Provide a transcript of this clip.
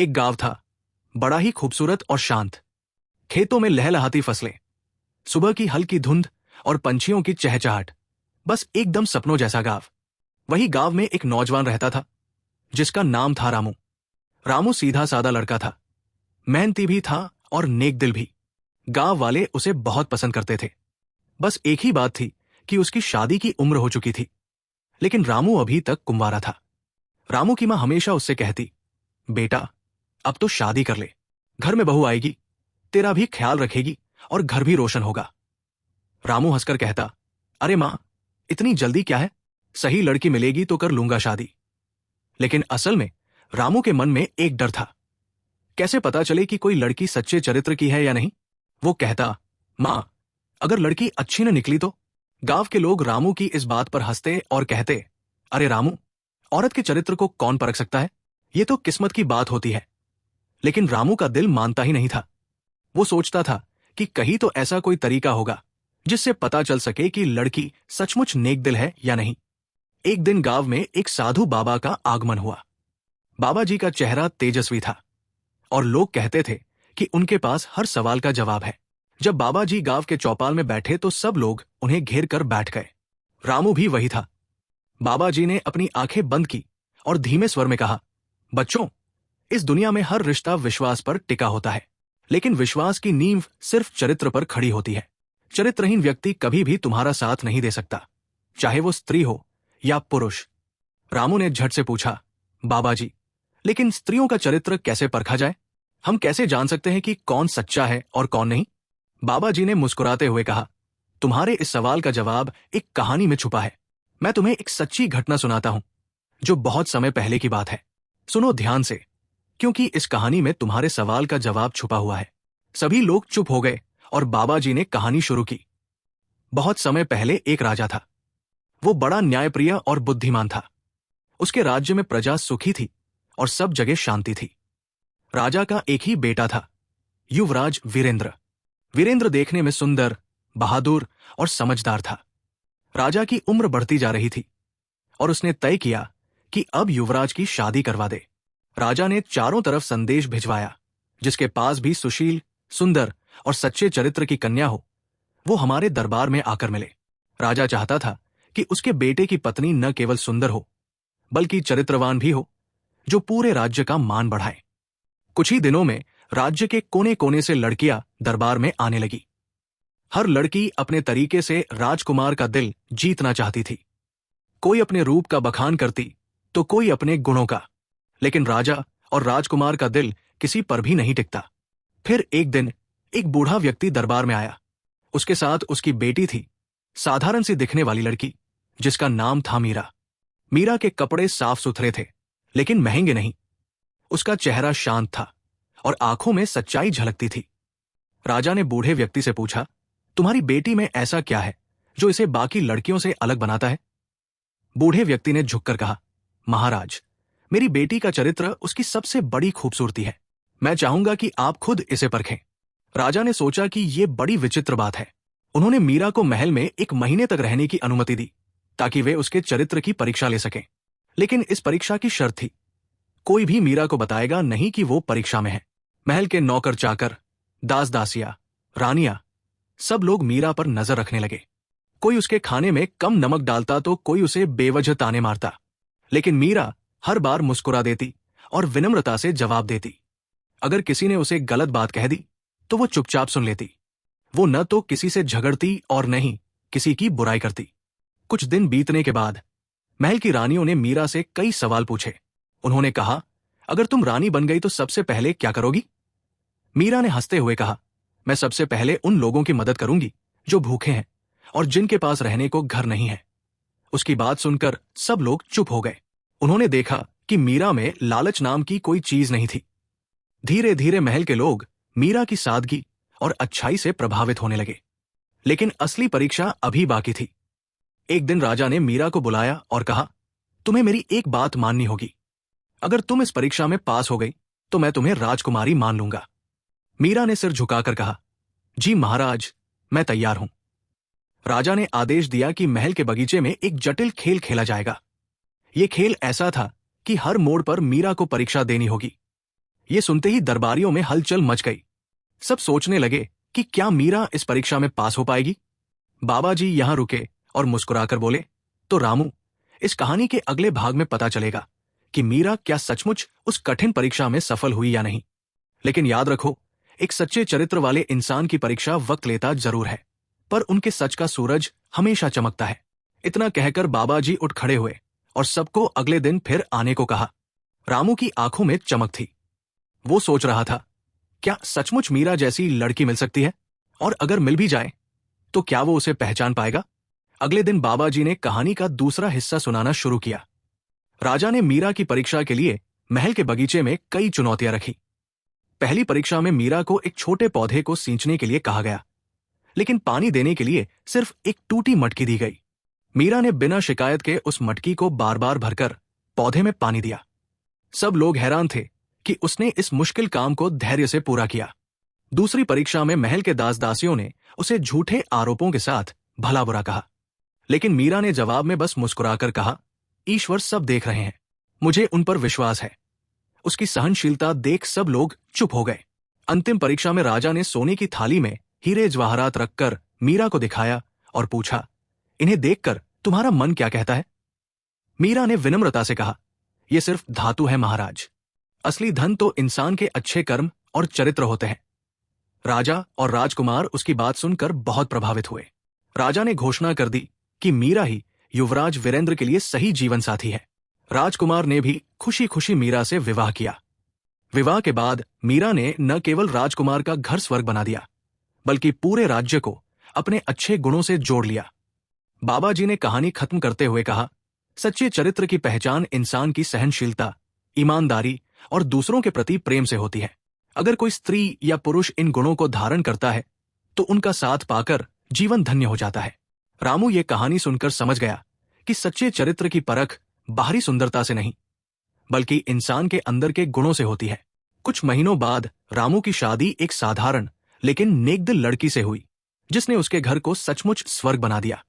एक गांव था, बड़ा ही खूबसूरत और शांत। खेतों में लहलहाती फसलें, सुबह की हल्की धुंध और पंछियों की चहचहाट, बस एकदम सपनों जैसा गांव। वही गांव में एक नौजवान रहता था, जिसका नाम था रामू। रामू सीधा सादा लड़का था, मेहनती भी था और नेक दिल भी। गांव वाले उसे बहुत पसंद करते थे। बस एक ही बात थी कि उसकी शादी की उम्र हो चुकी थी, लेकिन रामू अभी तक कुंवारा था। रामू की मां हमेशा उससे कहती, बेटा, अब तो शादी कर ले, घर में बहू आएगी, तेरा भी ख्याल रखेगी और घर भी रोशन होगा। रामू हंसकर कहता, अरे मां, इतनी जल्दी क्या है, सही लड़की मिलेगी तो कर लूंगा शादी। लेकिन असल में रामू के मन में एक डर था, कैसे पता चले कि कोई लड़की सच्चे चरित्र की है या नहीं। वो कहता, मां, अगर लड़की अच्छी न निकली तो। गांव के लोग रामू की इस बात पर हंसते और कहते, अरे रामू, औरत के चरित्र को कौन परख सकता है, ये तो किस्मत की बात होती है। लेकिन रामू का दिल मानता ही नहीं था। वो सोचता था कि कहीं तो ऐसा कोई तरीका होगा जिससे पता चल सके कि लड़की सचमुच नेक दिल है या नहीं। एक दिन गांव में एक साधु बाबा का आगमन हुआ। बाबा जी का चेहरा तेजस्वी था और लोग कहते थे कि उनके पास हर सवाल का जवाब है। जब बाबा जी गांव के चौपाल में बैठे तो सब लोग उन्हें घेर कर बैठ गए। रामू भी वही था। बाबा जी ने अपनी आंखें बंद की और धीमे स्वर में कहा, बच्चों, इस दुनिया में हर रिश्ता विश्वास पर टिका होता है, लेकिन विश्वास की नींव सिर्फ चरित्र पर खड़ी होती है। चरित्रहीन व्यक्ति कभी भी तुम्हारा साथ नहीं दे सकता, चाहे वो स्त्री हो या पुरुष। रामू ने झट से पूछा, बाबा जी, लेकिन स्त्रियों का चरित्र कैसे परखा जाए? हम कैसे जान सकते हैं कि कौन सच्चा है और कौन नहीं? बाबा जी ने मुस्कुराते हुए कहा, तुम्हारे इस सवाल का जवाब एक कहानी में छुपा है। मैं तुम्हें एक सच्ची घटना सुनाता हूं, जो बहुत समय पहले की बात है। सुनो ध्यान से, क्योंकि इस कहानी में तुम्हारे सवाल का जवाब छुपा हुआ है। सभी लोग चुप हो गए और बाबा जी ने कहानी शुरू की। बहुत समय पहले एक राजा था। वो बड़ा न्यायप्रिय और बुद्धिमान था। उसके राज्य में प्रजा सुखी थी और सब जगह शांति थी। राजा का एक ही बेटा था, युवराज वीरेंद्र। वीरेंद्र देखने में सुंदर, बहादुर और समझदार था। राजा की उम्र बढ़ती जा रही थी और उसने तय किया कि अब युवराज की शादी करवा दे। राजा ने चारों तरफ संदेश भिजवाया, जिसके पास भी सुशील, सुंदर और सच्चे चरित्र की कन्या हो, वो हमारे दरबार में आकर मिले। राजा चाहता था कि उसके बेटे की पत्नी न केवल सुंदर हो, बल्कि चरित्रवान भी हो, जो पूरे राज्य का मान बढ़ाए। कुछ ही दिनों में राज्य के कोने कोने से लड़कियां दरबार में आने लगी। हर लड़की अपने तरीके से राजकुमार का दिल जीतना चाहती थी। कोई अपने रूप का बखान करती तो कोई अपने गुणों का, लेकिन राजा और राजकुमार का दिल किसी पर भी नहीं टिकता। फिर एक दिन एक बूढ़ा व्यक्ति दरबार में आया। उसके साथ उसकी बेटी थी, साधारण सी दिखने वाली लड़की, जिसका नाम था मीरा। मीरा के कपड़े साफ सुथरे थे, लेकिन महंगे नहीं। उसका चेहरा शांत था और आंखों में सच्चाई झलकती थी। राजा ने बूढ़े व्यक्ति से पूछा, तुम्हारी बेटी में ऐसा क्या है जो इसे बाकी लड़कियों से अलग बनाता है? बूढ़े व्यक्ति ने झुककर कहा, महाराज, मेरी बेटी का चरित्र उसकी सबसे बड़ी खूबसूरती है। मैं चाहूंगा कि आप खुद इसे परखें। राजा ने सोचा कि यह बड़ी विचित्र बात है। उन्होंने मीरा को महल में 1 महीने तक रहने की अनुमति दी, ताकि वे उसके चरित्र की परीक्षा ले सकें। लेकिन इस परीक्षा की शर्त थी, कोई भी मीरा को बताएगा नहीं कि वो परीक्षा में है। महल के नौकर चाकर, दास दासिया, रानियां, सब लोग मीरा पर नजर रखने लगे। कोई उसके खाने में कम नमक डालता तो कोई उसे बेवजह ताने मारता, लेकिन मीरा हर बार मुस्कुरा देती और विनम्रता से जवाब देती। अगर किसी ने उसे गलत बात कह दी तो वो चुपचाप सुन लेती। वो न तो किसी से झगड़ती और न ही किसी की बुराई करती। कुछ दिन बीतने के बाद महल की रानियों ने मीरा से कई सवाल पूछे। उन्होंने कहा, अगर तुम रानी बन गई तो सबसे पहले क्या करोगी? मीरा ने हंसते हुए कहा, मैं सबसे पहले उन लोगों की मदद करूंगी जो भूखे हैं और जिनके पास रहने को घर नहीं है। उसकी बात सुनकर सब लोग चुप हो गए। उन्होंने देखा कि मीरा में लालच नाम की कोई चीज नहीं थी। धीरे धीरे महल के लोग मीरा की सादगी और अच्छाई से प्रभावित होने लगे। लेकिन असली परीक्षा अभी बाकी थी। एक दिन राजा ने मीरा को बुलाया और कहा, तुम्हें मेरी एक बात माननी होगी। अगर तुम इस परीक्षा में पास हो गई तो मैं तुम्हें राजकुमारी मान लूंगा। मीरा ने सिर झुकाकर कहा, जी महाराज, मैं तैयार हूं। राजा ने आदेश दिया कि महल के बगीचे में एक जटिल खेल खेला जाएगा। यह खेल ऐसा था कि हर मोड़ पर मीरा को परीक्षा देनी होगी। ये सुनते ही दरबारियों में हलचल मच गई। सब सोचने लगे कि क्या मीरा इस परीक्षा में पास हो पाएगी। बाबा जी यहां रुके और मुस्कुराकर बोले, तो रामू, इस कहानी के अगले भाग में पता चलेगा कि मीरा क्या सचमुच उस कठिन परीक्षा में सफल हुई या नहीं। लेकिन याद रखो, एक सच्चे चरित्र वाले इंसान की परीक्षा वक्त लेता जरूर है, पर उनके सच का सूरज हमेशा चमकता है। इतना कहकर बाबा जी उठ खड़े हुए और सबको अगले दिन फिर आने को कहा। रामू की आंखों में चमक थी। वो सोच रहा था, क्या सचमुच मीरा जैसी लड़की मिल सकती है, और अगर मिल भी जाए तो क्या वो उसे पहचान पाएगा। अगले दिन बाबा जी ने कहानी का दूसरा हिस्सा सुनाना शुरू किया। राजा ने मीरा की परीक्षा के लिए महल के बगीचे में कई चुनौतियां रखी। पहली परीक्षा में मीरा को एक छोटे पौधे को सींचने के लिए कहा गया, लेकिन पानी देने के लिए सिर्फ एक टूटी मटकी दी गई। मीरा ने बिना शिकायत के उस मटकी को बार बार भरकर पौधे में पानी दिया। सब लोग हैरान थे कि उसने इस मुश्किल काम को धैर्य से पूरा किया। दूसरी परीक्षा में महल के दास दासियों ने उसे झूठे आरोपों के साथ भला बुरा कहा, लेकिन मीरा ने जवाब में बस मुस्कुराकर कहा, ईश्वर सब देख रहे हैं, मुझे उन पर विश्वास है। उसकी सहनशीलता देख सब लोग चुप हो गए। अंतिम परीक्षा में राजा ने सोने की थाली में हीरे जवाहरात रखकर मीरा को दिखाया और पूछा, इन्हें देखकर तुम्हारा मन क्या कहता है। मीरा ने विनम्रता से कहा, यह सिर्फ धातु है महाराज, असली धन तो इंसान के अच्छे कर्म और चरित्र होते हैं। राजा और राजकुमार उसकी बात सुनकर बहुत प्रभावित हुए। राजा ने घोषणा कर दी कि मीरा ही युवराज वीरेंद्र के लिए सही जीवन साथी है। राजकुमार ने भी खुशी खुशी मीरा से विवाह किया। विवाह के बाद मीरा ने न केवल राजकुमार का घर स्वर्ग बना दिया, बल्कि पूरे राज्य को अपने अच्छे गुणों से जोड़ लिया। बाबा जी ने कहानी खत्म करते हुए कहा, सच्चे चरित्र की पहचान इंसान की सहनशीलता, ईमानदारी और दूसरों के प्रति प्रेम से होती है। अगर कोई स्त्री या पुरुष इन गुणों को धारण करता है तो उनका साथ पाकर जीवन धन्य हो जाता है। रामू ये कहानी सुनकर समझ गया कि सच्चे चरित्र की परख बाहरी सुंदरता से नहीं, बल्कि इंसान के अंदर के गुणों से होती है। कुछ महीनों बाद रामू की शादी एक साधारण लेकिन नेकदिल लड़की से हुई, जिसने उसके घर को सचमुच स्वर्ग बना दिया।